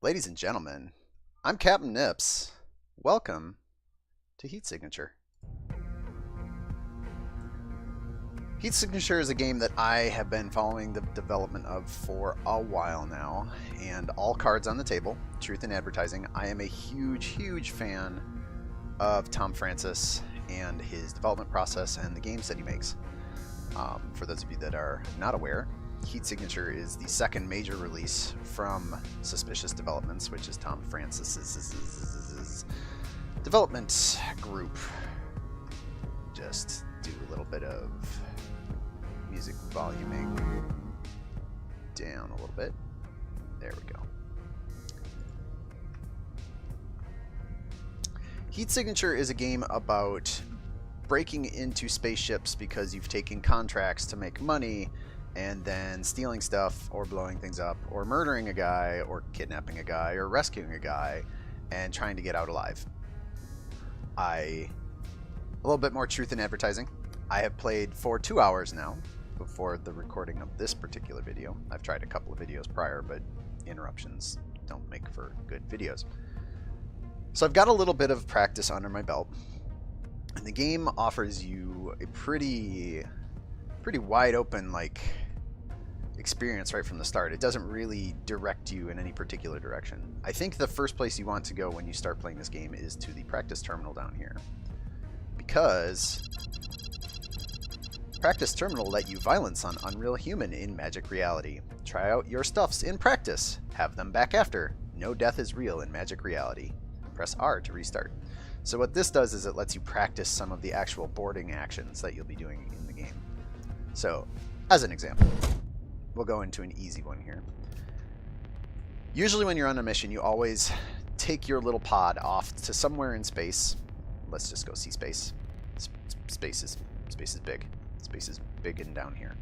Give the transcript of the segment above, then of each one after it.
Ladies and gentlemen, I'm Captain Nips. Welcome to Heat Signature. Heat Signature is a game that I have been following the development of for a while now, and all cards on the table, truth in advertising. I am a huge fan of Tom Francis and his development process and the games that he makes. For those of you that are not aware, Heat Signature is the second major release from Suspicious Developments, which is Tom Francis's development group. Just do a little bit of music voluming down a little bit. There we go. Heat Signature is a game about breaking into spaceships because you've taken contracts to make money, and then stealing stuff or blowing things up or murdering a guy or kidnapping a guy or rescuing a guy and trying to get out alive. A little bit more truth in advertising. I have played for 2 hours now before the recording of this particular video. I've tried a couple of videos prior, but interruptions don't make for good videos. So I've got a little bit of practice under my belt, and the game offers you a pretty wide open experience right from the start. It doesn't really direct you in any particular direction. I think the first place you want to go when you start playing this game is to the practice terminal down here, because practice terminal let you violence on Unreal Human in Magic Reality. Try out your stuffs in practice. Have them back after. No death is real in Magic Reality. Press R to restart. So what this does is it lets you practice some of the actual boarding actions that you'll be doing in the game. So, as an example, we'll go into an easy one here. Usually when you're on a mission, you always take your little pod off to somewhere in space. Let's just go see space. Space is big. Space is big and down here.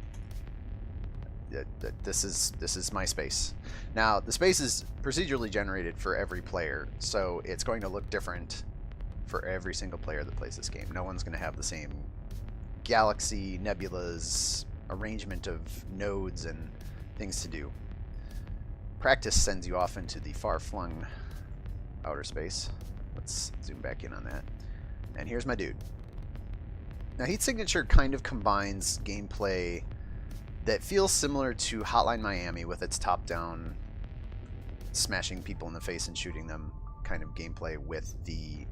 This is my space. Now, the space is procedurally generated for every player, so it's going to look different for every single player that plays this game. No one's going to have the same galaxy, nebulas, arrangement of nodes and things to do. Practice sends you off into the far-flung outer space. Let's zoom back in on that. And here's my dude. Now, Heat Signature kind of combines gameplay that feels similar to Hotline Miami with its top-down smashing people in the face and shooting them kind of gameplay with a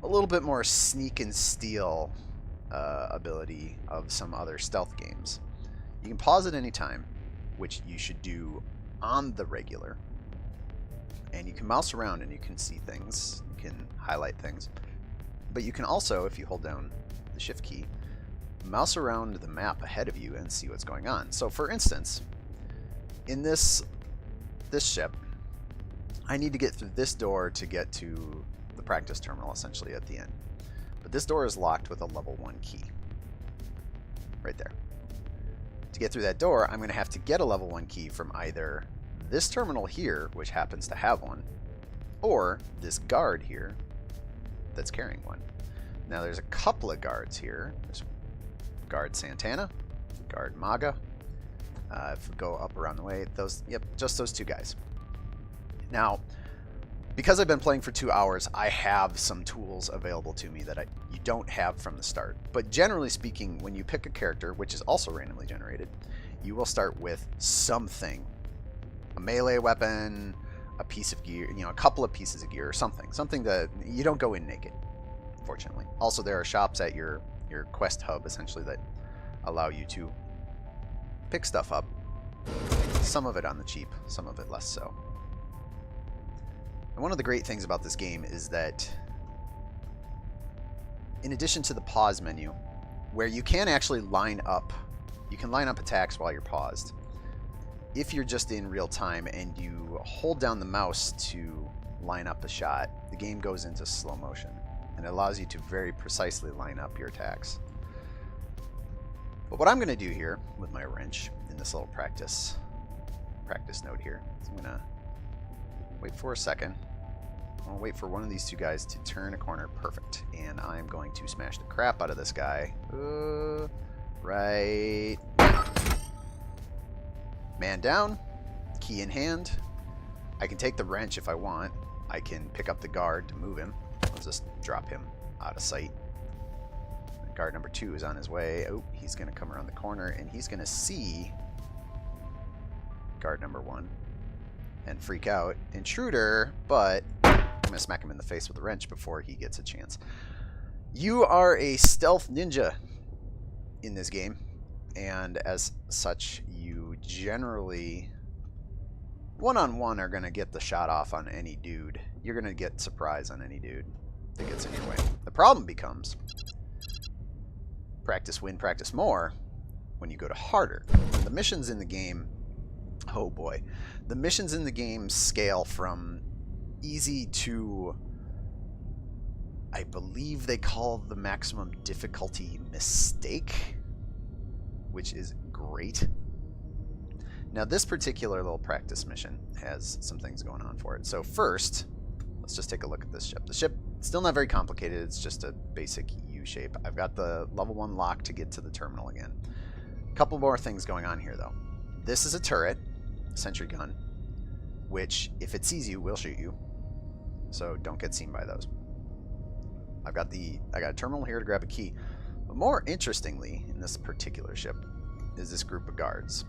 little bit more sneak and steal ability of some other stealth games. You can pause at any time, which you should do on the regular, and you can mouse around and you can see things, you can highlight things, but you can also, if you hold down the shift key, mouse around the map ahead of you and see what's going on. So for instance, in this ship, I need to get through this door to get to the practice terminal essentially at the end. But this door is locked with a level 1 key. Right there. To get through that door, I'm going to have to get a level 1 key from either this terminal here, which happens to have one, or this guard here that's carrying one. Now there's a couple of guards here. There's guard Santana, guard Maga. If we go up around the way, just those two guys. Now, because I've been playing for 2 hours, I have some tools available to me that you don't have from the start. But generally speaking, when you pick a character, which is also randomly generated, you will start with something. A melee weapon, a piece of gear, a couple of pieces of gear, or something that you don't go in naked, fortunately. Also, there are shops at your quest hub, essentially, that allow you to pick stuff up. Some of it on the cheap, some of it less so. And one of the great things about this game is that, in addition to the pause menu, where you can actually line up attacks while you're paused. If you're just in real time and you hold down the mouse to line up a shot, the game goes into slow motion, and it allows you to very precisely line up your attacks. But what I'm going to do here with my wrench in this little practice node here is I'm going to wait for a second. I'll wait for one of these two guys to turn a corner. Perfect. And I'm going to smash the crap out of this guy. Right. Man down. Key in hand. I can take the wrench if I want. I can pick up the guard to move him. I'll just drop him out of sight. Guard number 2 is on his way. Oh, he's going to come around the corner, and he's going to see guard number 1 and freak out. Intruder, but I'm going to smack him in the face with a wrench before he gets a chance. You are a stealth ninja in this game, and as such, you generally one-on-one are going to get the shot off on any dude. You're going to get surprise on any dude that gets in your way. The problem becomes practice win, practice more when you go to harder. The missions in the game, oh boy, the missions in the game scale from easy to, I believe they call the maximum difficulty mistake, which is great. Now this particular little practice mission has some things going on for it. So first, let's just take a look at this ship. The ship, still not very complicated, it's just a basic U shape. I've got the level 1 lock to get to the terminal again. A couple more things going on here though. This is a turret, sentry gun, which if it sees you, will shoot you. So don't get seen by those. I got a terminal here to grab a key. But more interestingly, in this particular ship, is this group of guards.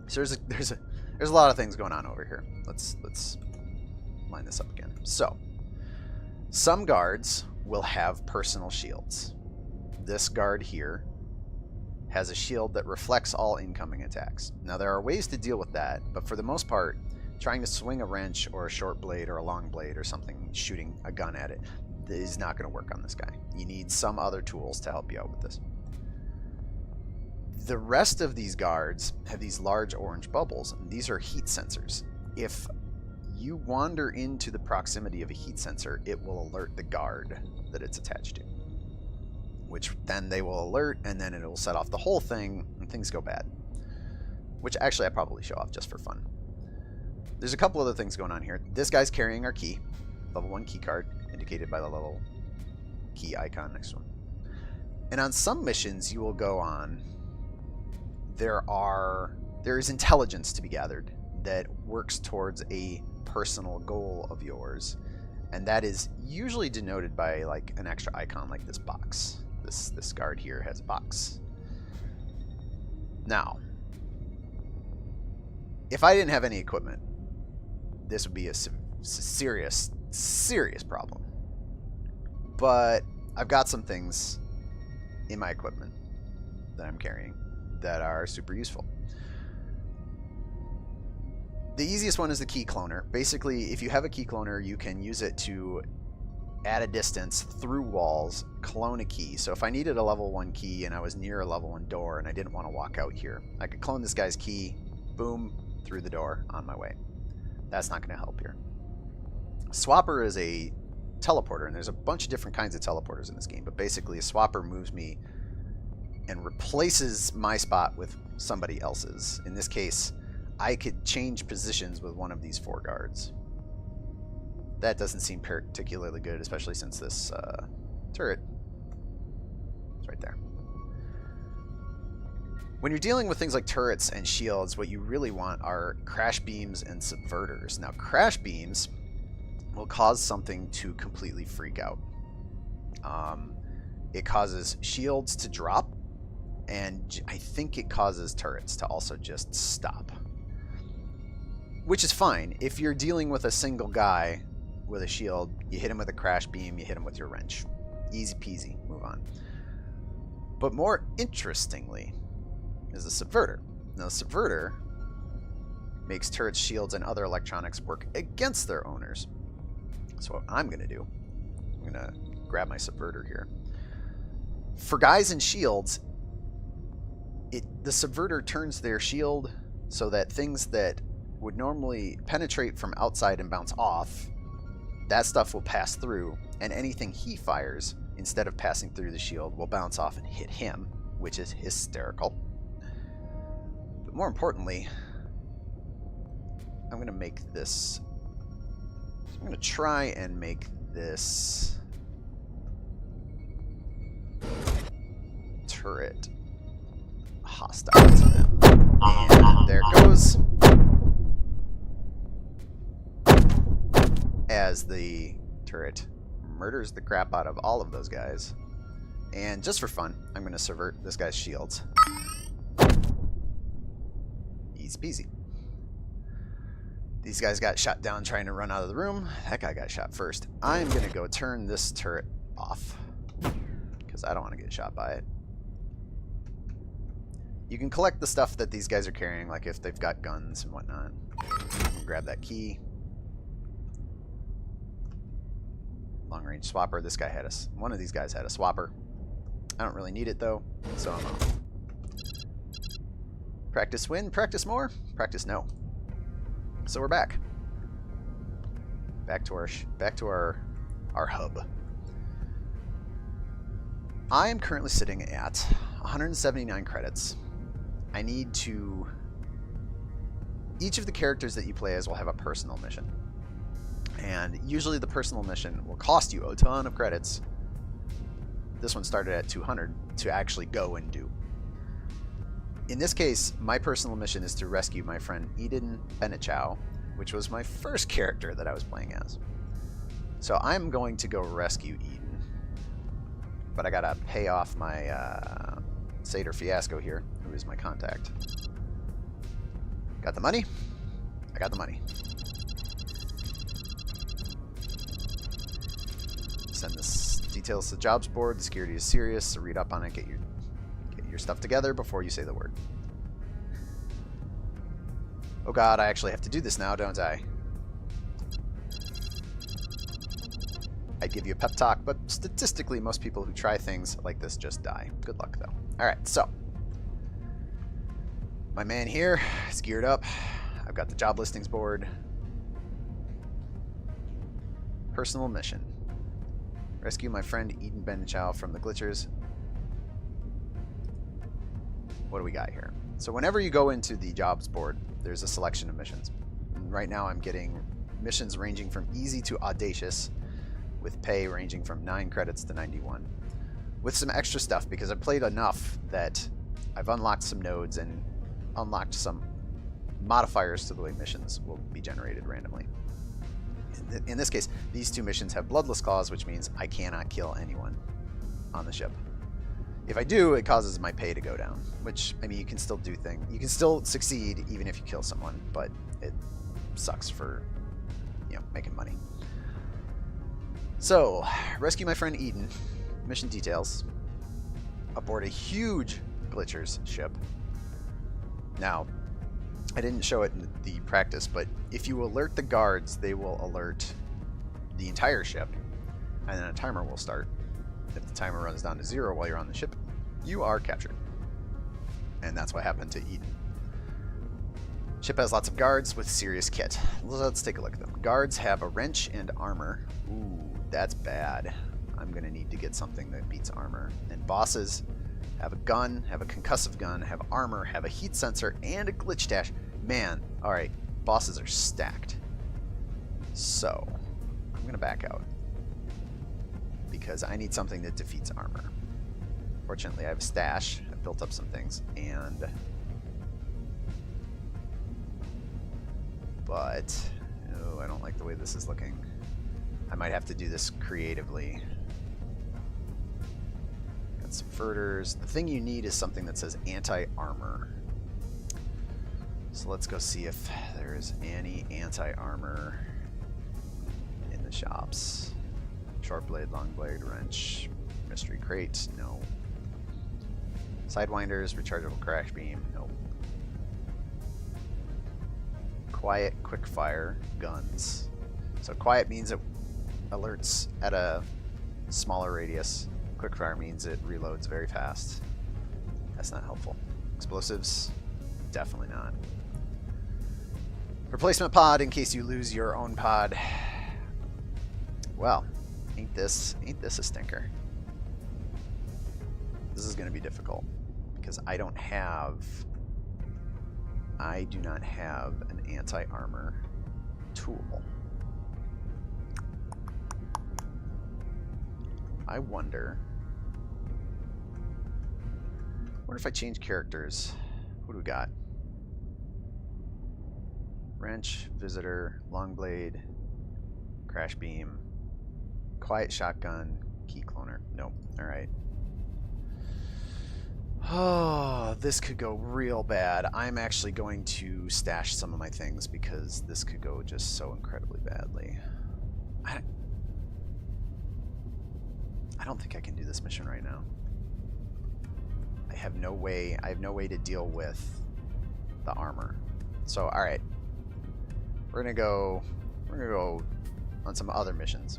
So there's a lot of things going on over here. Let's line this up again. So some guards will have personal shields. This guard here has a shield that reflects all incoming attacks. Now there are ways to deal with that, but for the most part, trying to swing a wrench or a short blade or a long blade or something, shooting a gun at it, is not going to work on this guy. You need some other tools to help you out with this. The rest of these guards have these large orange bubbles, and these are heat sensors. If you wander into the proximity of a heat sensor, it will alert the guard that it's attached to, which then they will alert, and then it will set off the whole thing, and things go bad. Which actually I probably show off just for fun. There's a couple other things going on here. This guy's carrying our key, level 1 key card, indicated by the little key icon next to him. And on some missions you will go on, there is intelligence to be gathered that works towards a personal goal of yours, and that is usually denoted by like an extra icon like this box. This guard here has a box. Now, if I didn't have any equipment, this would be a serious problem. But I've got some things in my equipment that I'm carrying that are super useful. The easiest one is the key cloner. Basically, if you have a key cloner, you can use it to, at a distance, through walls, clone a key. So if I needed a level 1 key and I was near a level 1 door and I didn't want to walk out here, I could clone this guy's key, boom, through the door, on my way. That's not going to help here. Swapper is a teleporter, and there's a bunch of different kinds of teleporters in this game, but basically a swapper moves me and replaces my spot with somebody else's. In this case, I could change positions with one of these 4 guards. That doesn't seem particularly good, especially since this turret is right there. When you're dealing with things like turrets and shields, what you really want are crash beams and subverters. Now, crash beams will cause something to completely freak out. It causes shields to drop, and I think it causes turrets to also just stop. Which is fine. If you're dealing with a single guy with a shield, you hit him with a crash beam, you hit him with your wrench. Easy peasy, move on. But more interestingly is the subverter. Now the subverter makes turrets, shields, and other electronics work against their owners. So what I'm going to do, I'm going to grab my subverter here. For guys in shields, the subverter turns their shield so that things that would normally penetrate from outside and bounce off, that stuff will pass through, and anything he fires, instead of passing through the shield, will bounce off and hit him, which is hysterical. But more importantly, I'm going to make this... I'm going to try and make this turret hostile to them. And there goes. as the turret murders the crap out of all of those guys. And just for fun, I'm going to subvert this guy's shields. Easy peasy. These guys got shot down trying to run out of the room. That guy got shot first. I'm going to go turn this turret off because I don't want to get shot by it. You can collect the stuff that these guys are carrying, like if they've got guns and whatnot. Grab that key. Long range swapper. This guy had one of these guys had a swapper. I don't really need it though, so I'm off. Practice win, practice more, practice no. So we're back. Back to our hub. I am currently sitting at 179 credits. I need to... Each of the characters that you play as will have a personal mission. And usually the personal mission will cost you a ton of credits. This one started at 200 to actually go and do. In this case, my personal mission is to rescue my friend Eden Benichow, which was my first character that I was playing as. So I'm going to go rescue Eden. But I gotta pay off my Satyr Fiasco here, who is my contact. Got the money? I got the money. Send this details to the jobs board. The security is serious, so read up on it. Get your stuff together before you say the word. Oh god, I actually have to do this now, don't I? I'd give you a pep talk, but statistically, most people who try things like this just die. Good luck, though. Alright, so. My man here is geared up. I've got the job listings board. Personal mission. Rescue my friend Eden Benichow from the glitchers. What do we got here? So whenever you go into the jobs board, there's a selection of missions. And right now I'm getting missions ranging from easy to audacious, with pay ranging from 9 credits to 91. With some extra stuff, because I've played enough that I've unlocked some nodes and unlocked some modifiers to the way missions will be generated randomly. In this case, these 2 missions have bloodless clause, which means I cannot kill anyone on the ship. If I do, it causes my pay to go down, which, I mean, you can still do things. You can still succeed even if you kill someone, but it sucks for, you know, making money. So, rescue my friend Eden. Mission details. Aboard a huge glitchers ship. Now, I didn't show it in the practice, but if you alert the guards, they will alert the entire ship, and then a timer will start. If the timer runs down to 0 while you're on the ship, you are captured. And that's what happened to Eden. Ship has lots of guards with serious kit. Let's take a look at them. Guards have a wrench and armor. Ooh, that's bad. I'm going to need to get something that beats armor. And bosses have a gun, have a concussive gun, have armor, have a heat sensor, and a glitch dash. Man, alright, bosses are stacked. So, I'm going to back out. Because I need something that defeats armor. Fortunately, I have a stash. I've built up some things, and... But, oh, I don't like the way this is looking. I might have to do this creatively. Got subverters. The thing you need is something that says anti-armor. So let's go see if there's any anti-armor in the shops. Short blade, long blade, wrench, mystery crate, no. Sidewinders, rechargeable crash beam, no. Quiet, quick fire, guns. So quiet means it alerts at a smaller radius. Quick fire means it reloads very fast. That's not helpful. Explosives, definitely not. Replacement pod in case you lose your own pod. Well, ain't this a stinker? This is going to be difficult because I do not have an anti-armor tool. I wonder if I change characters. What do we got? Wrench, visitor, long blade, Crash beam. Quiet shotgun. Key cloner. Nope. Alright. Oh, this could go real bad. I'm actually going to stash some of my things because this could go just so incredibly badly. I don't think I can do this mission right now. I have no way to deal with the armor. So, alright. We're gonna go on some other missions.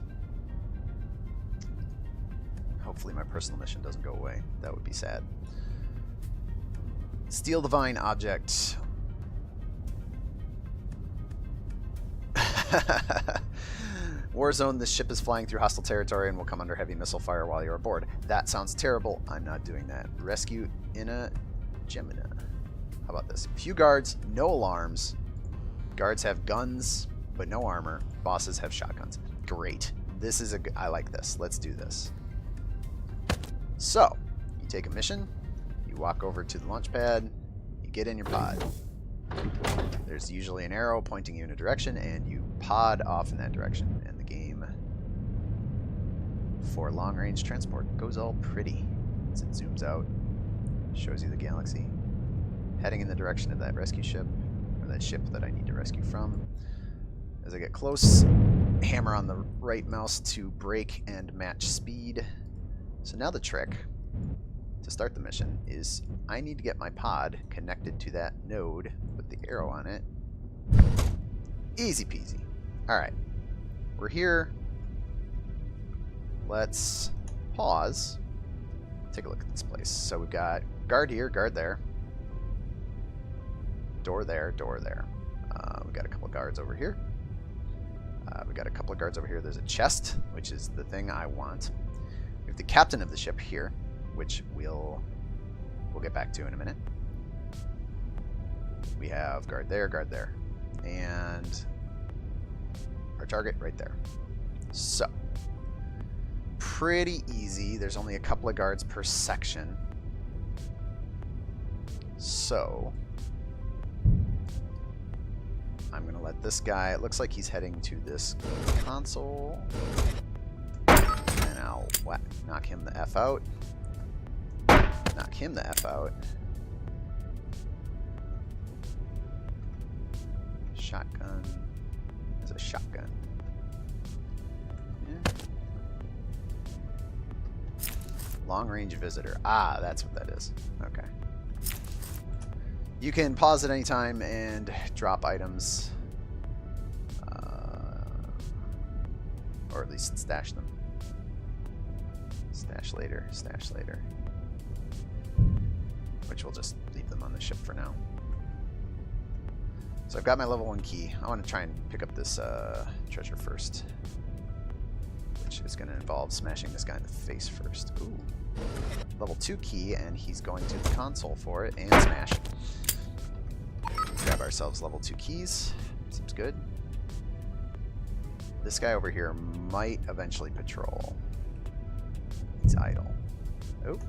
Hopefully my personal mission doesn't go away. That would be sad. Steal the Vine object. Warzone, this ship is flying through hostile territory and will come under heavy missile fire while you're aboard. That sounds terrible. I'm not doing that. Rescue Inna Gemina. How about this? Few guards, no alarms. Guards have guns, but no armor. Bosses have shotguns. Great. This is I like this. Let's do this. So, you take a mission. You walk over to the launch pad, you get in your pod. There's usually an arrow pointing you in a direction, and you pod off in that direction. And the game, for long-range transport, goes all pretty. As it zooms out, shows you the galaxy. Heading in the direction of that rescue ship, or that ship that I need to rescue from. As I get close, hammer on the right mouse to brake and match speed. So now the trick to start the mission is I need to get my pod connected to that node with the arrow on it. Easy peasy. Alright. We're here. Let's pause. Take a look at this place. So we've got guard here, guard there. Door there, door there. We've got a couple of guards over here. We've got a couple of guards over here. There's a chest, which is the thing I want. We have the captain of the ship here, which we'll get back to in a minute. We have guard there, and our target right there. So, pretty easy. There's only a couple of guards per section. So, I'm going to let this guy, it looks like he's heading to this console, and I'll knock him the F out. Knock him the F out. Shotgun. There's a shotgun. Yeah. Long range visitor. Ah, that's what that is. Okay. You can pause at any time and drop items. Or at least stash them. Stash later, stash later. Which we'll just leave them on the ship for now. So I've got my level 1 key. I want to try and pick up this treasure first. Which is going to involve smashing this guy in the face first. Ooh. Level 2 key, and he's going to the console for it, and smash. Grab ourselves level 2 keys. Seems good. This guy over here might eventually patrol. He's idle. Oh.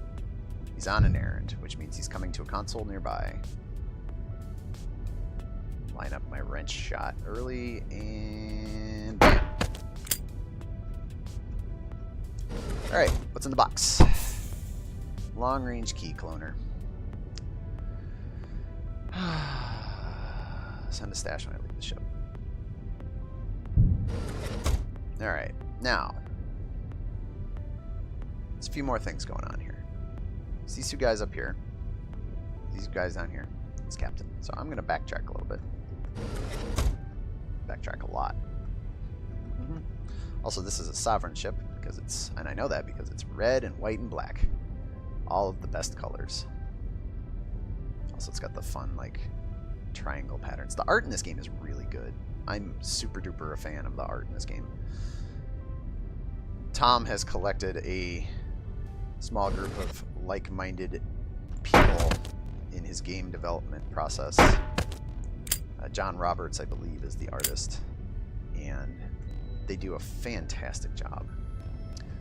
He's on an errand, which means he's coming to a console nearby. Line up my wrench shot early, and bam. Alright, what's in the box? Long range key cloner. Send a stash when I leave the ship. Alright, now. There's a few more things going on here. It's these two guys up here. These guys down here. It's Captain. So I'm going to backtrack a little bit. Backtrack a lot. Also, this is a sovereign ship because it's, and I know that because it's red and white and black. All of the best colors. Also, it's got the fun, like, triangle patterns. The art in this game is really good. I'm super duper a fan of the art in this game. Tom has collected a small group of like-minded people in his game development process. John Roberts, I believe, is the artist, and they do a fantastic job.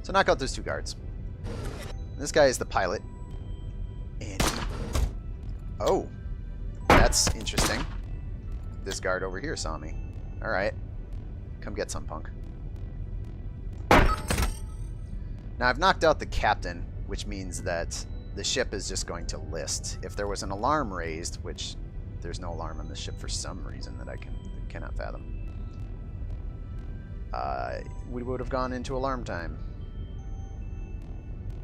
So knock out those two guards. This guy is the pilot, and oh, that's interesting. This guard over here saw me. All right, come get some, punk. Now I've knocked out the captain, which means that the ship is just going to list. If there was an alarm raised, which there's no alarm on the ship for some reason that I cannot fathom, we would have gone into alarm time.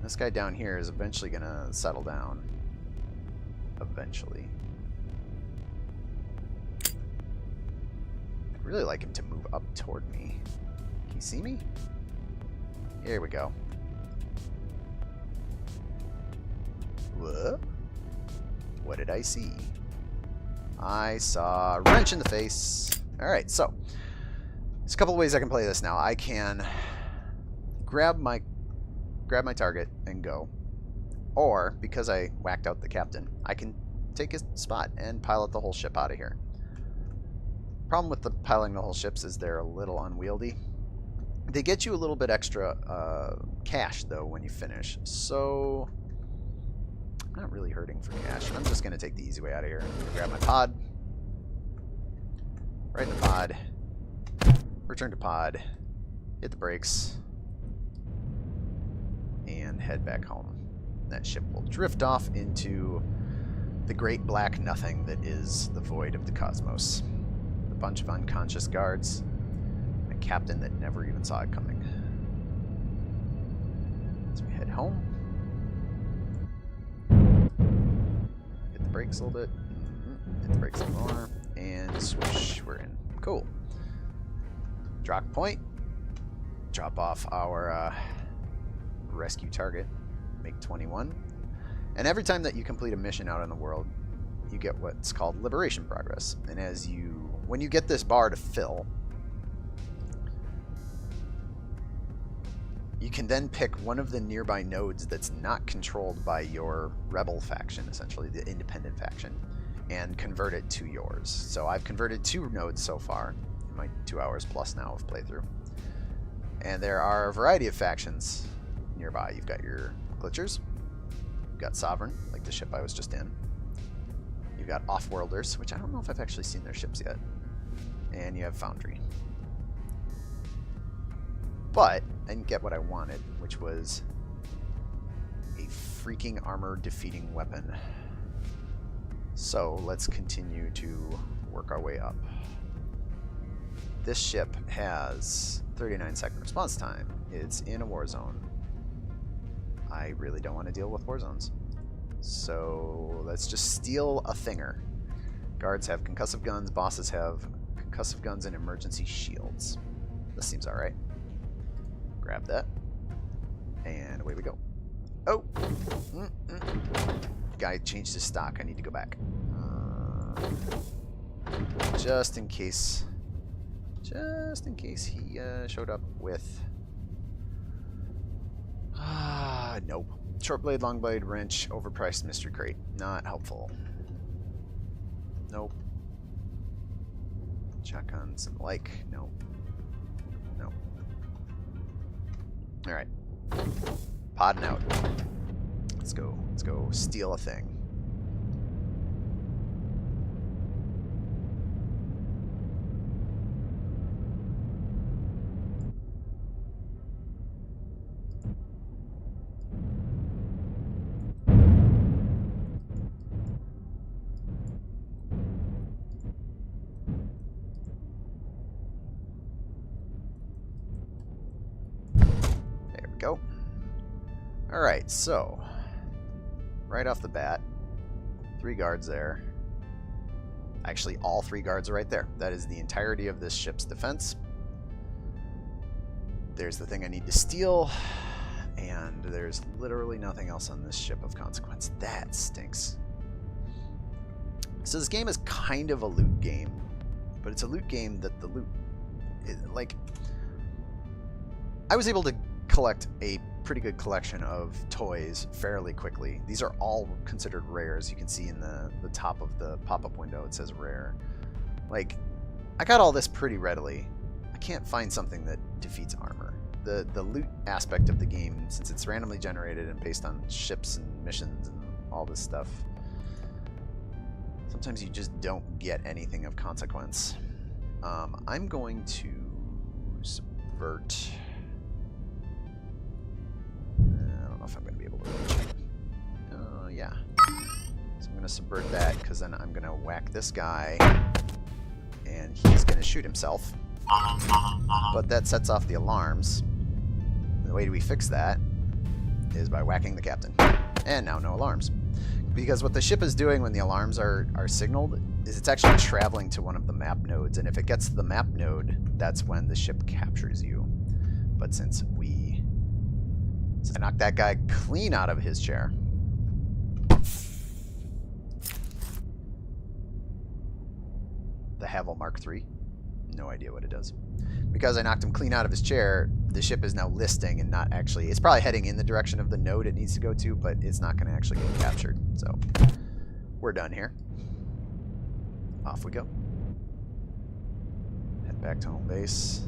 This guy down here is eventually going to settle down. Eventually. I'd really like him to move up toward me. Can you see me? Here we go. Whoa. What did I see? I saw a wrench in the face. Alright, so there's a couple of ways I can play this now. I can grab my target and go. Or, because I whacked out the captain, I can take his spot and pilot the whole ship out of here. Problem with piloting the whole ships is they're a little unwieldy. They get you a little bit extra cash, though, when you finish. So I'm not really hurting for cash. I'm just going to take the easy way out of here. Grab my pod. Right in the pod. Return to pod. Hit the brakes. And head back home. That ship will drift off into the great black nothing that is the void of the cosmos. A bunch of unconscious guards. And a captain that never even saw it coming. So we head home. Hit the brakes a little bit. Hit the brakes a little more. And swoosh. We're in. Cool. Drop point. Drop off our rescue target. Make 21. And every time that you complete a mission out in the world, you get what's called liberation progress. And when you get this bar to fill, you can then pick one of the nearby nodes that's not controlled by your rebel faction, essentially the independent faction, and convert it to yours. So I've converted 2 nodes so far in my 2 hours plus now of playthrough. And there are a variety of factions nearby. You've got your glitchers, you've got Sovereign, like the ship I was just in. You've got Offworlders, which I don't know if I've actually seen their ships yet. And you have Foundry. But I didn't get what I wanted, which was a freaking armor defeating weapon. So let's continue to work our way up. This ship has 39-second response time. It's in a war zone. I really don't want to deal with war zones. So let's just steal a thinger. Guards have concussive guns, bosses have concussive guns and emergency shields. This seems alright. Grab that. And away we go. Oh! Guy changed his stock. I need to go back. Just in case he showed up with... nope. Short blade, long blade, wrench, overpriced mystery crate. Not helpful. Nope. Shotguns and the like. Nope. Nope. Alright. Podding out. Let's go. Let's go steal a thing. Go. Alright, so right off the bat, 3 guards there. Actually, all 3 guards are right there. That is the entirety of this ship's defense. There's the thing I need to steal, and there's literally nothing else on this ship of consequence. That stinks. So this game is kind of a loot game, but it's a loot game that the loot... like, I was able to collect a pretty good collection of toys fairly quickly. These are all considered rares. You can see in the top of the pop-up window it says rare. Like, I got all this pretty readily. I can't find something that defeats armor. The loot aspect of the game, since it's randomly generated and based on ships and missions and all this stuff, sometimes you just don't get anything of consequence. I'm going to subvert to subvert that, because then I'm going to whack this guy, and he's going to shoot himself. But that sets off the alarms. The way we fix that is by whacking the captain. And now no alarms. Because what the ship is doing when the alarms are signaled is it's actually traveling to one of the map nodes, and if it gets to the map node, that's when the ship captures you. But since I knocked that guy clean out of his chair. The Havel Mark III. No idea what it does. Because I knocked him clean out of his chair, the ship is now listing and not actually... It's probably heading in the direction of the node it needs to go to, but it's not going to actually get captured. So, we're done here. Off we go. Head back to home base.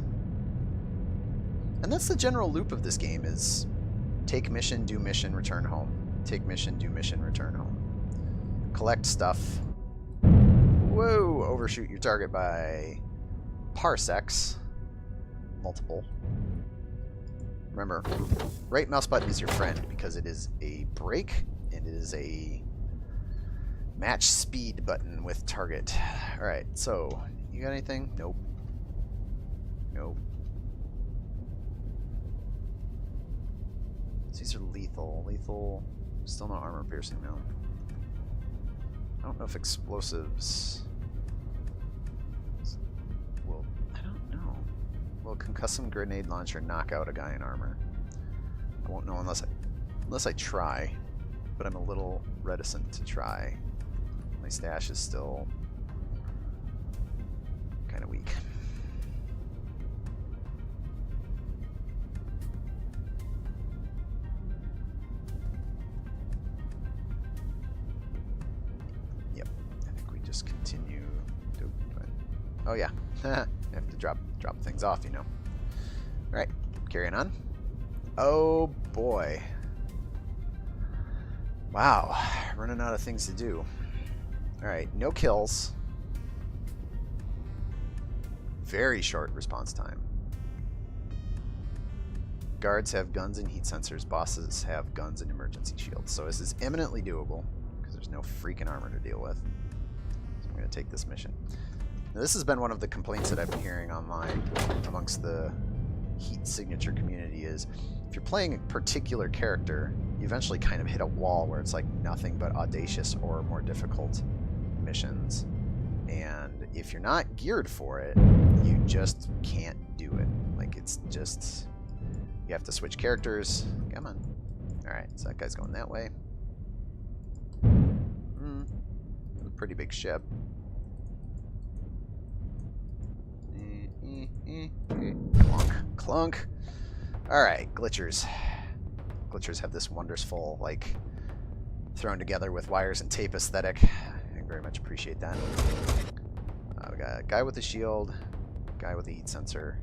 And that's the general loop of this game is take mission, do mission, return home. Take mission, do mission, return home. Collect stuff. Whoa! Overshoot your target by parsecs. Multiple. Remember, right mouse button is your friend because it is a brake and it is a match speed button with target. Alright, so, you got anything? Nope. Nope. These are lethal. Lethal. Still no armor piercing now. I don't know if explosives will... I don't know. Will a concussive grenade launcher knock out a guy in armor? I won't know unless I try. But I'm a little reticent to try. My stash is still kind of weak. Just continue. Oh yeah, I have to drop things off, you know. All right, carrying on. Oh boy! Wow, running out of things to do. All right, no kills. Very short response time. Guards have guns and heat sensors. Bosses have guns and emergency shields. So this is eminently doable because there's no freaking armor to deal with. I'm going to take this mission. Now, this has been one of the complaints that I've been hearing online amongst the heat signature community is if you're playing a particular character, you eventually kind of hit a wall where it's like nothing but audacious or more difficult missions. And if you're not geared for it, you just can't do it. Like, it's just... You have to switch characters. Come on. Alright, so that guy's going that way. Pretty big ship. Clunk. Clunk. Alright, glitchers. Glitchers have this wonderful, like, thrown together with wires and tape aesthetic. I very much appreciate that. We got a guy with a shield, guy with a heat sensor.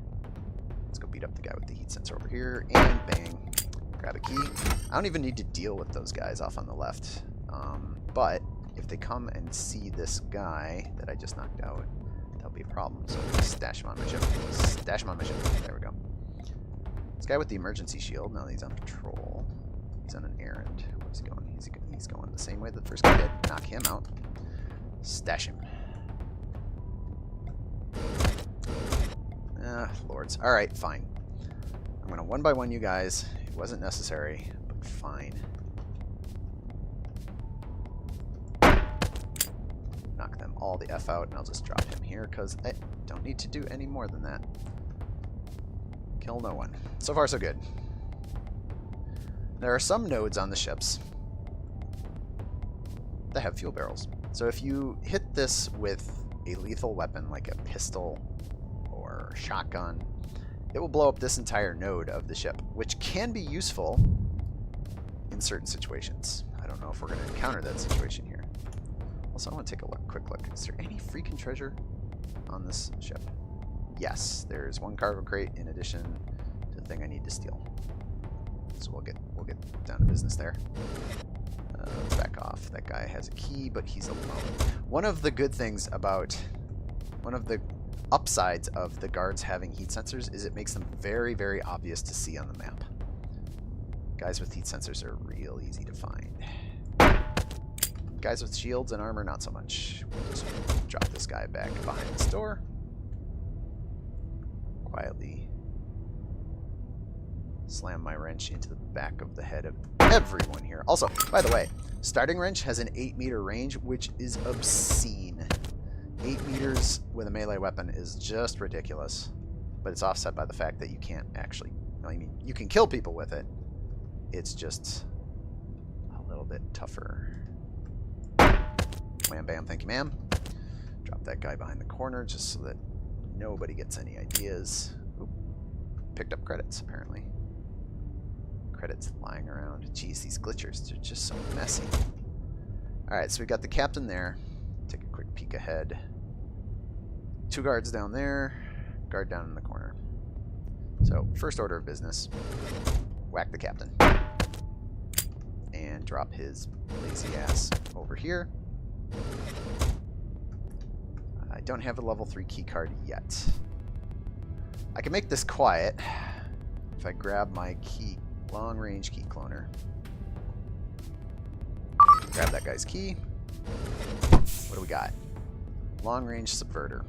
Let's go beat up the guy with the heat sensor over here, and bang. Grab a key. I don't even need to deal with those guys off on the left. But if they come and see this guy that I just knocked out, that'll be a problem. So just stash him on my ship. Stash him on my ship. There we go. This guy with the emergency shield, now that he's on patrol. He's on an errand. Where's he going? He's going the same way the first guy did. Knock him out. Stash him. Lords. Alright, fine. I'm going to one by one you guys. It wasn't necessary, but fine. Knock them all the F out, and I'll just drop him here, because I don't need to do any more than that. Kill no one. So far, so good. There are some nodes on the ships that have fuel barrels. So if you hit this with a lethal weapon, like a pistol or shotgun, it will blow up this entire node of the ship, which can be useful in certain situations. I don't know if we're going to encounter that situation here. Also, I want to take a quick look. Is there any freaking treasure on this ship? Yes, there's one cargo crate in addition to the thing I need to steal. So we'll get down to business there. Back off. That guy has a key, but he's alone. One of the good things about... One of the upsides of the guards having heat sensors is it makes them very, very obvious to see on the map. Guys with heat sensors are real easy to find. Guys with shields and armor, not so much. We'll just drop this guy back behind this door. Quietly slam my wrench into the back of the head of everyone here. Also, by the way, starting wrench has an 8-meter range, which is obscene. 8 meters with a melee weapon is just ridiculous. But it's offset by the fact that you can't actually... I mean, you can kill people with it. It's just a little bit tougher. Wham bam, thank you ma'am. Drop that guy behind the corner just so that nobody gets any ideas. Oop. Picked up credits, apparently. Credits lying around. Jeez, these glitchers, they're just so messy. Alright, so we got the captain there. Take a quick peek ahead. 2 guards down there. Guard down in the corner. So, first order of business. Whack the captain. And drop his lazy ass over here. I don't have a level 3 key card yet. I can make this quiet if I grab my long-range key cloner. Grab that guy's key. What do we got? Long-range subverter.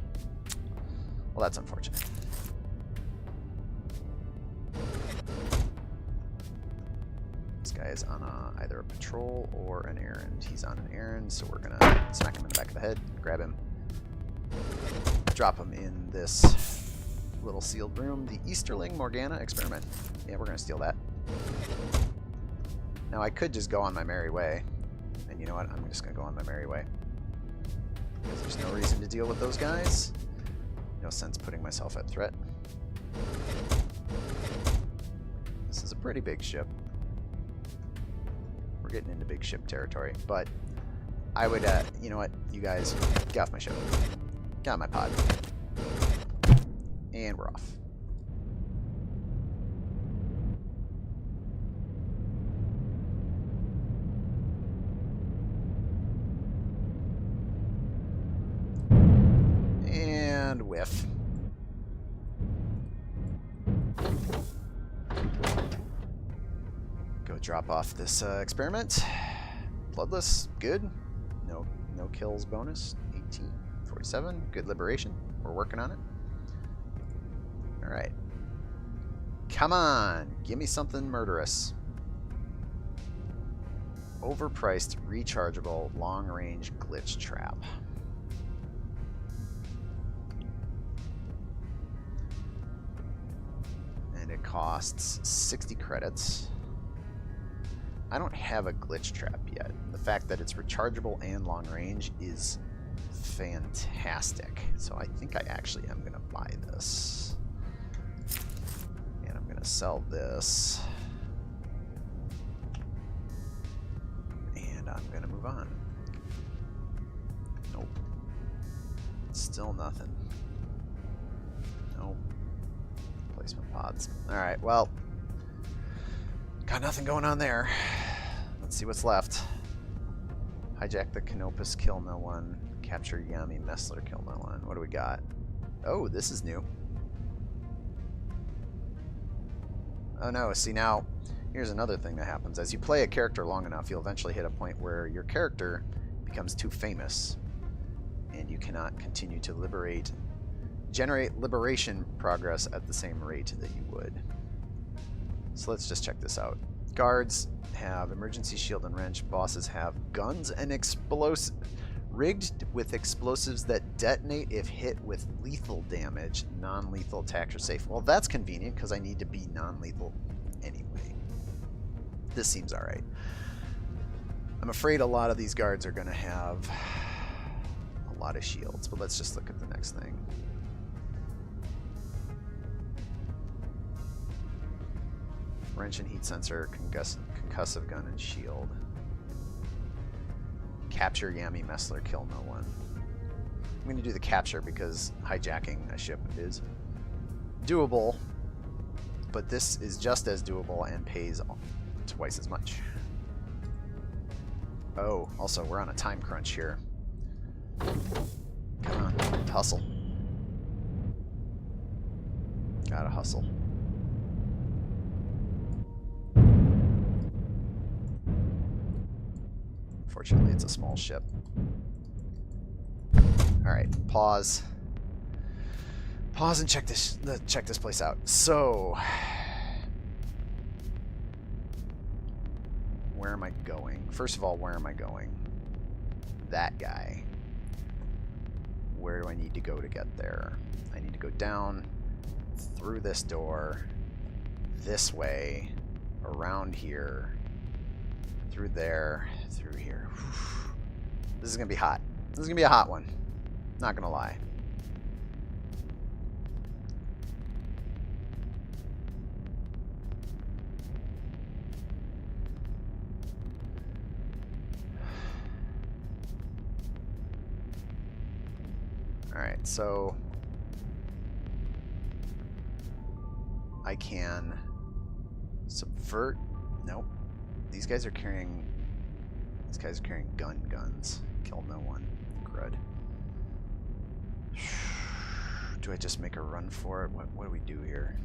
Well, that's unfortunate. This guy is on either a patrol or an errand. He's on an errand, so we're going to smack him in the back of the head, grab him, drop him in this little sealed room. The Easterling Morgana experiment. Yeah, we're going to steal that. Now, I could just go on my merry way. And you know what? I'm just going to go on my merry way. Because there's no reason to deal with those guys. No sense putting myself at threat. This is a pretty big ship. We're getting into big ship territory. But I would, you know what? You guys, get off my ship. Get on my pod. And we're off. And whiff. Go drop off this experiment. Bloodless, good. No kills bonus. 18, 47, good liberation. We're working on it. All right. Come on, give me something murderous. Overpriced, rechargeable, long-range glitch trap. And it costs 60 credits. I don't have a glitch trap yet. The fact that it's rechargeable and long range is fantastic. So I think I actually am going to buy this. And I'm going to sell this. And I'm going to move on. Nope. Still nothing. Nope. Placement pods. Alright, well. Got nothing going on there. Let's see what's left. Hijack the Canopus, kill no one. Capture Yami Messler, kill no one. What do we got? Oh, this is new. Oh no, see now, here's another thing that happens. As you play a character long enough, you'll eventually hit a point where your character becomes too famous. And you cannot continue to generate liberation progress at the same rate that you would. So let's just check this out. Guards have emergency shield and wrench. Bosses have guns and explosives. Rigged with explosives that detonate if hit with lethal damage. Non-lethal attacks are safe. Well, that's convenient because I need to be non-lethal anyway. This seems alright. I'm afraid a lot of these guards are going to have a lot of shields, but let's just look at the next thing. Wrench and heat sensor, concussive gun and shield. Capture Yami Messler, kill no one. I'm going to do the capture because hijacking a ship is doable, but this is just as doable and pays twice as much. Oh, also we're on a time crunch here. Come on, hustle. Gotta hustle. Unfortunately, it's a small ship. Alright, pause. Pause and check this place out. So, where am I going? First of all, where am I going? That guy. Where do I need to go to get there? I need to go down, through this door, this way, around here, through there, through here. This is going to be hot. This is going to be a hot one. Not going to lie. Alright, so I can subvert. Nope. These guys are carrying guns. Kill no one. Crud. Do I just make a run for it? What do we do here?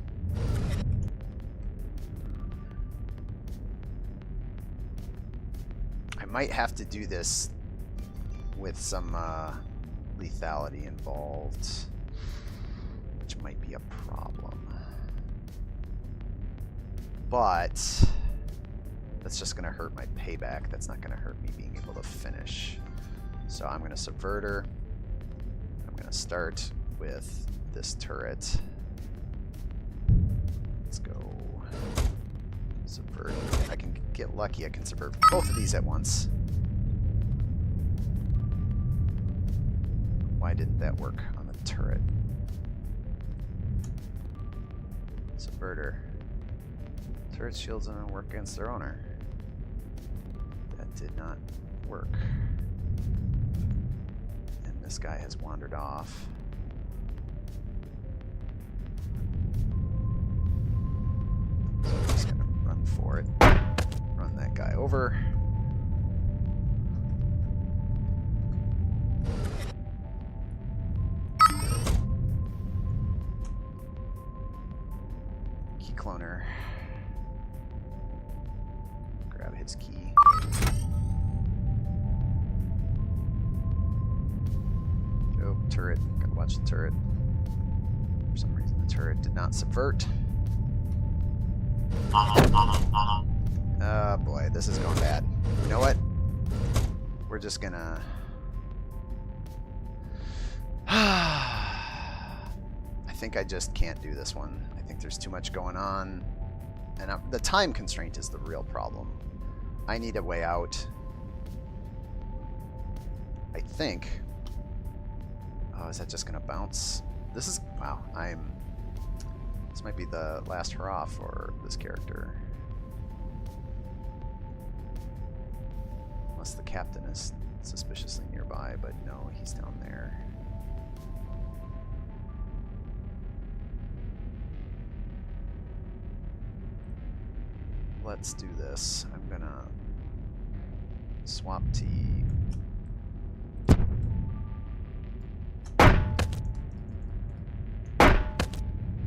I might have to do this with some lethality involved, which might be a problem. But that's just going to hurt my payback. That's not going to hurt me being able to finish. So I'm going to subvert her. I'm going to start with this turret. Let's go subvert. If I can get lucky, I can subvert both of these at once. Why didn't that work on the turret? Subverter. Turret shields don't work against their owner. That did not work. And this guy has wandered off. So I'm just gonna run for it. Run that guy over. Key cloner. Grab his key. Oh, turret. Gotta watch the turret. For some reason, the turret did not subvert. Oh boy, this is going bad. You know what? We're just gonna... I think I just can't do this one. I think there's too much going on. And the time constraint is the real problem. I need a way out. I think. Oh, is that just gonna bounce? This is... Wow, this might be the last hurrah for this character. Unless the captain is suspiciously nearby, but no, he's down there. Let's do this. I'm gonna swap T.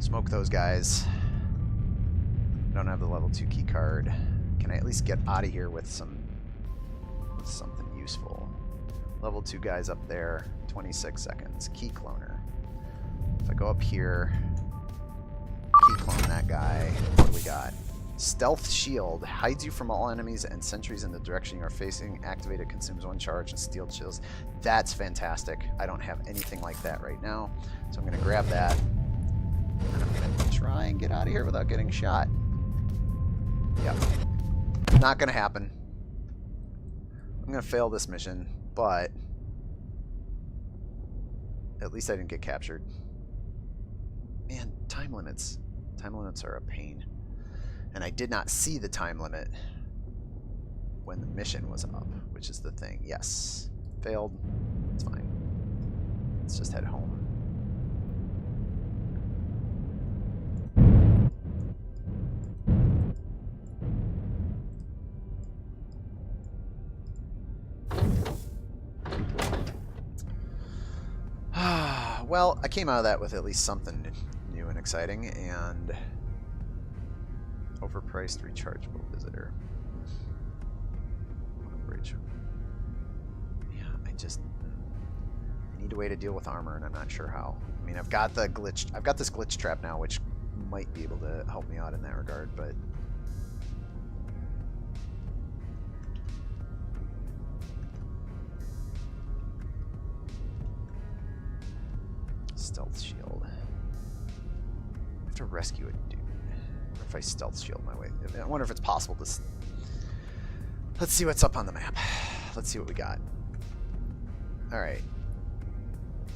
Smoke those guys. I don't have the level 2 key card. Can I at least get out of here with something useful? Level 2 guys up there. 26 seconds. Key cloner. If I go up here, key clone that guy. What do we got? Stealth shield hides you from all enemies and sentries in the direction you are facing. Activated, consumes 1 charge and steel shields. That's fantastic. I don't have anything like that right now, so I'm going to grab that and I'm going to try and get out of here without getting shot. Yep. Not going to happen. I'm going to fail this mission, but at least I didn't get captured. Man, time limits. Time limits are a pain. And I did not see the time limit when the mission was up, which is the thing. Yes. Failed. It's fine. Let's just head home. Well, I came out of that with at least something new and exciting, and overpriced rechargeable visitor. Bridge. I need a way to deal with armor, and I'm not sure how. I mean, I've got this glitch trap now, which might be able to help me out in that regard, but stealth shield. I have to rescue a dude. What if I stealth shield my way? I wonder if it's possible to. Let's see what's up on the map. Let's see what we got. All right.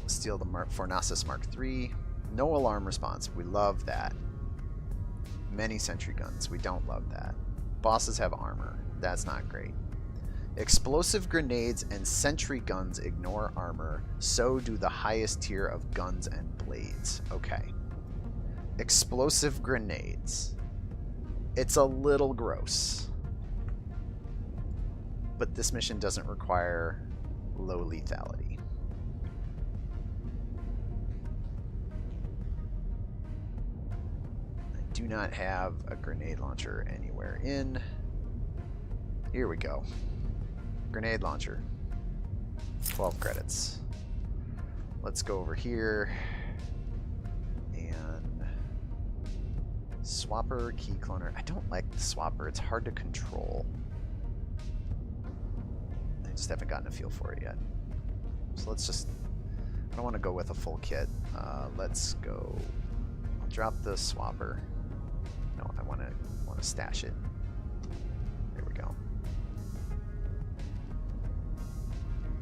Steal the Fornasis Mark III. No alarm response. We love that. Many sentry guns. We don't love that. Bosses have armor. That's not great. Explosive grenades and sentry guns ignore armor. So do the highest tier of guns and blades. Okay. Explosive grenades. It's a little gross. But this mission doesn't require low lethality. I do not have a grenade launcher anywhere in. Here we go. Grenade launcher. 12 credits. Let's go over here and swapper, key cloner. I don't like the swapper. It's hard to control. I just haven't gotten a feel for it yet. So let's just, I don't want to go with a full kit. Let's go, I'll drop the swapper. No, I want to stash it. There we go.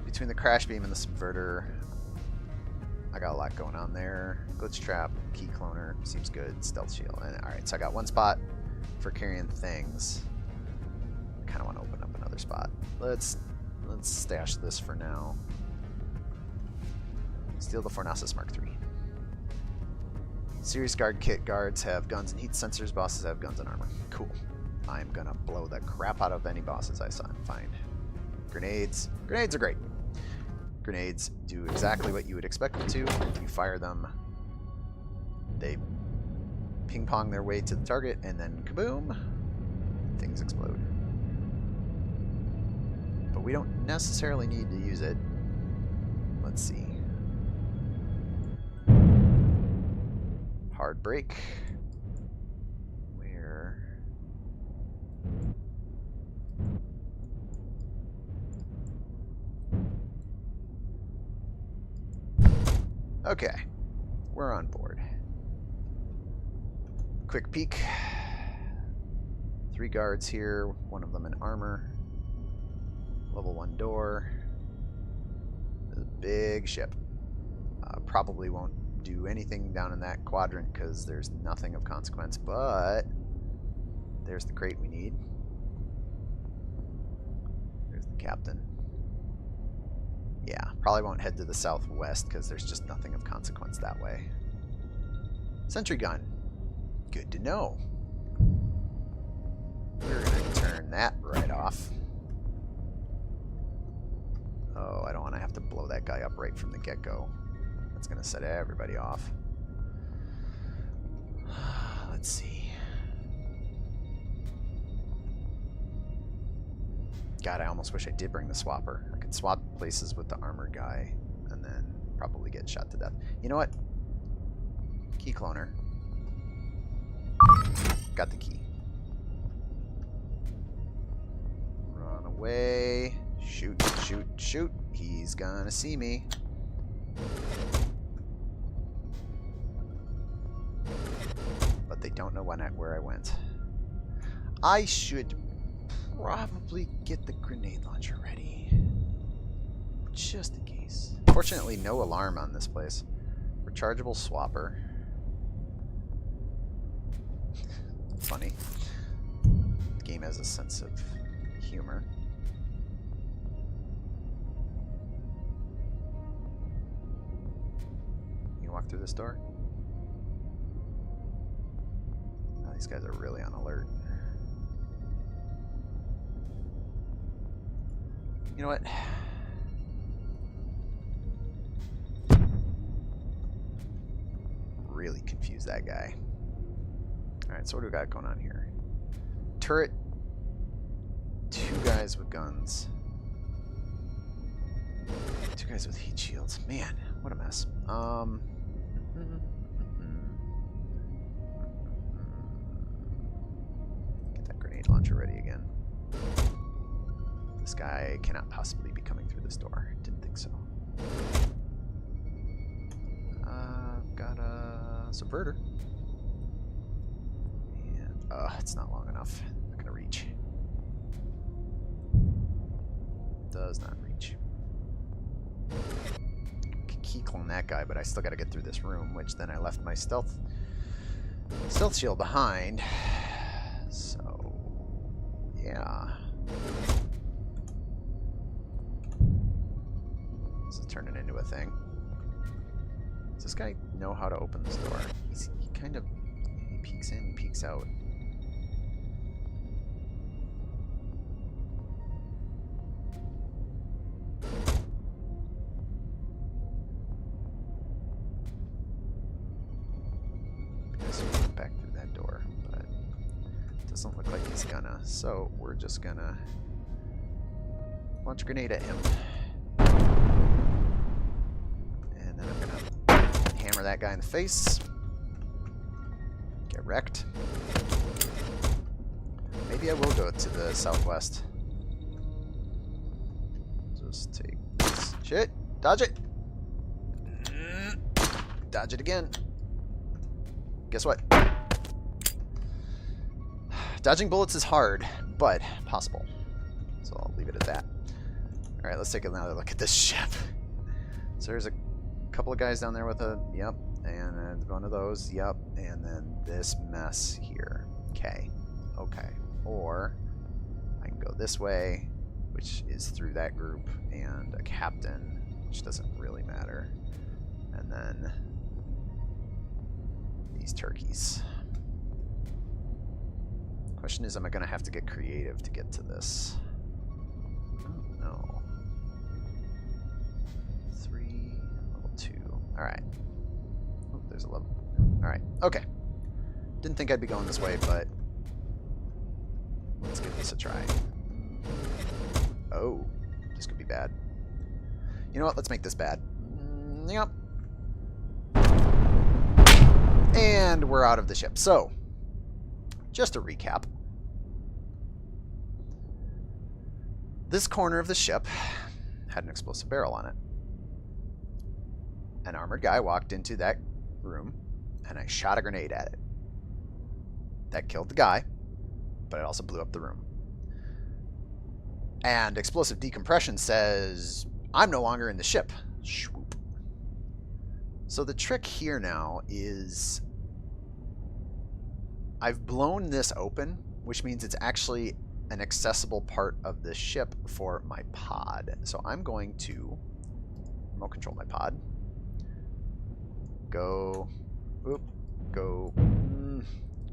Between the crash beam and the subverter, I got a lot going on there. Glitch trap, key cloner, seems good. Stealth shield. And alright, so I got one spot for carrying things. I kind of want to open up another spot. Let's stash this for now. Steal the Fornasis Mark III. Series guard kit guards have guns and heat sensors. Bosses have guns and armor. Cool. I'm gonna blow the crap out of any bosses I find. Grenades. Grenades are great. Grenades do exactly what you would expect them to. If you fire them, they ping pong their way to the target, and then kaboom, things explode. But we don't necessarily need to use it. Let's see. Hard break. Where? Okay. We're on board. Quick peek. 3 guards here, one of them in armor. Level 1 door. This is a big ship. Probably won't do anything down in that quadrant because there's nothing of consequence, but there's the crate we need. There's the captain. Yeah, probably won't head to the southwest because there's just nothing of consequence that way. Sentry gun. Good to know. We're going to turn that right off. Oh, I don't want to have to blow that guy up right from the get-go. That's going to set everybody off. Let's see. God, I almost wish I did bring the swapper. I could swap places with the armored guy and then probably get shot to death. You know what? Key cloner. Got the key. Run away. Shoot, shoot, shoot. He's gonna see me. But they don't know where I went. I should probably get the grenade launcher ready. Just in case. Fortunately, no alarm on this place. Rechargeable swapper. Funny. The game has a sense of humor. You walk through this door? Oh, these guys are really on alert. You know what? Really confuse that guy. Alright, so what do we got going on here? Turret. 2 guys with guns. 2 guys with heat shields. Man, what a mess. Get that grenade launcher ready again. This guy cannot possibly be coming through this door. Didn't think so. Got a subverter. And, it's not long enough. Not gonna reach. Does not reach. Key clone that guy, but I still gotta get through this room, which then I left my stealth shield behind. So, yeah. This is turning into a thing. Does this guy know how to open this door? He kind of... He peeks in, he peeks out. Guess he went back through that door, but it doesn't look like he's gonna. So we're just gonna launch a grenade at him. And then I'm gonna hammer that guy in the face. Get wrecked. Maybe I will go to the southwest. Just take this shit. Dodge it. Dodge it again. Guess what? Dodging bullets is hard, but possible. So I'll leave it at that. Alright, let's take another look at this ship. So there's a couple of guys down there with a, yep, and one of those, yep, and then this mess here. Okay. Okay. Or I can go this way, which is through that group, and a captain, which doesn't really matter. And then these turkeys. Question is, am I going to have to get creative to get to this? Oh, no. 3, level 2. Alright. Oh, there's a level. Alright, okay. Didn't think I'd be going this way, but let's give this a try. Oh, this could be bad. You know what? Let's make this bad. Yep. And we're out of the ship. So, just a recap. This corner of the ship had an explosive barrel on it. An armored guy walked into that room, and I shot a grenade at it. That killed the guy, but it also blew up the room. And explosive decompression says, I'm no longer in the ship. Swoop. So the trick here now is I've blown this open, which means it's actually an accessible part of the ship for my pod. So I'm going to remote control my pod. Go, oop, go,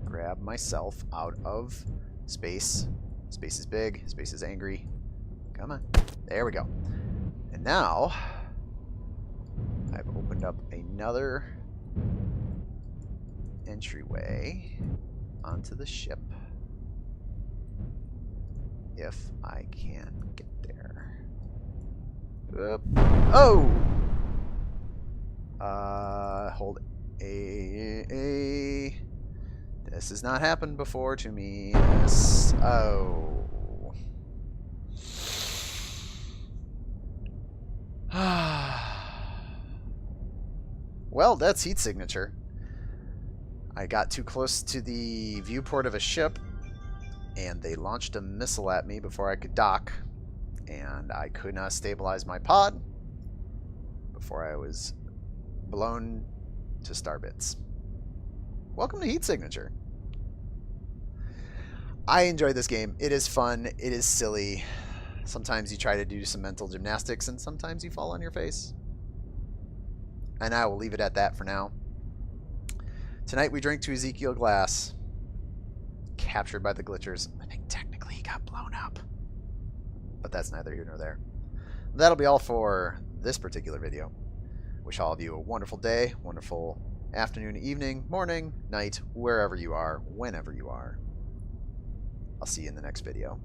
grab myself out of space. Space is big, space is angry. Come on. There we go. And now I've opened up another entryway onto the ship. If I can get there. Oop. Oh! Hold A. This has not happened before to me. Yes. Oh. Well, that's heat signature. I got too close to the viewport of a ship, and they launched a missile at me before I could dock, and I could not stabilize my pod before I was blown to starbits. Welcome to heat signature. I enjoy this game. It is fun. It is silly. Sometimes you try to do some mental gymnastics, and sometimes you fall on your face. And I will leave it at that for now. Tonight we drink to Ezekiel Glass, captured by the glitchers. I think technically he got blown up, but that's neither here nor there. That'll be all for this particular video. Wish all of you a wonderful day, wonderful afternoon, evening, morning, night, wherever you are, whenever you are. I'll see you in the next video.